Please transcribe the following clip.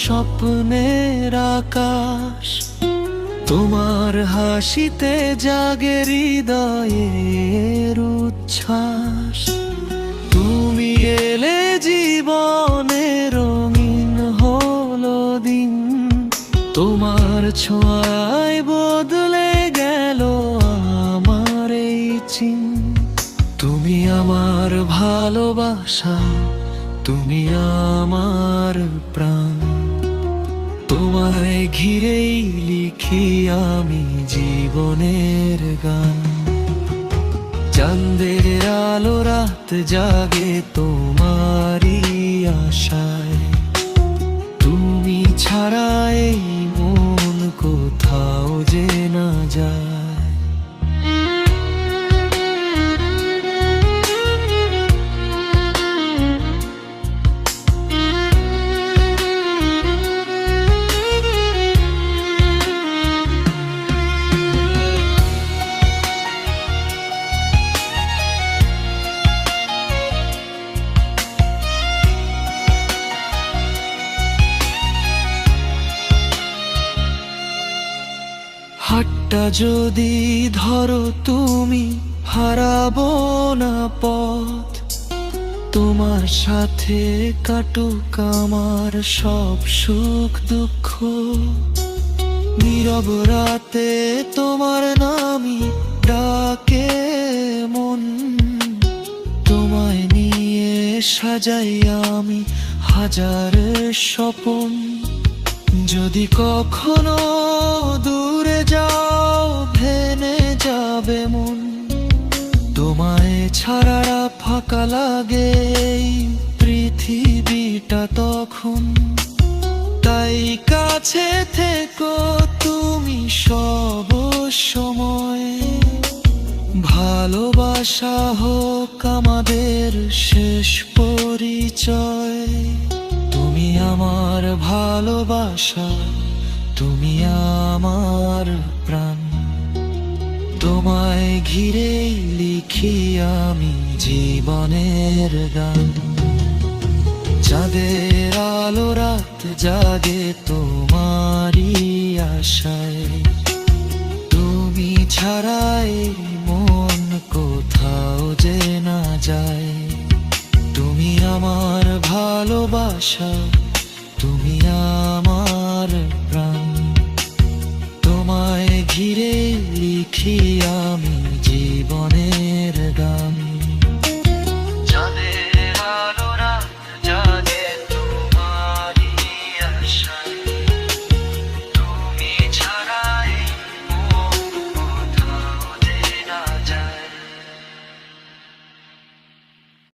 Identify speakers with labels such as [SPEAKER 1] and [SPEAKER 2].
[SPEAKER 1] স্বপ্নের আকাশ, তোমার হাসিতে জাগে হৃদয়ের উচ্ছ্বাস। তুমি এলে জীবনে রঙিন হলো দিন, তোমার ছোঁয়ায় বদলে গেল আমার এই চিন। তুমি আমার ভালোবাসা, তুমি আমার প্রাণ, তোমায় ঘিরেই লিখি আমি জীবনের গান। চাঁদের আলো রাত জাগে তোমারই আশায়, তুমি ছাড়া এই মন কোথাও যে না যায়। হাতটা যদি ধরো তুমি, হারাবো না পথ। তোমার সাথে কাটুক আমার সব সুখ দুঃখ। নীরব রাতে তোমার নামই ডাকে মন, তোমায় নিয়ে সাজাই আমি হাজার স্বপন। যদি কখনো দূরে যাও ভেনে যাবে মন, তোমায় ছাড়া ফাঁকা লাগে এই পৃথিবীটা তখন। তাই কাছে থেকো তুমি সব সময়, ভালোবাসা হোক আমাদের শেষ পরিচয়। তুমি আমার ভালোবাসা, তুমি আমার প্রাণ, তোমায় ঘিরেই লিখি আমি জীবনের গান। চাঁদের আলো রাত জাগে তোমারই আশায়, তুমি ছাড়াই মন কোথাও যে না যায়। তুমি আমার ভালোবাসা,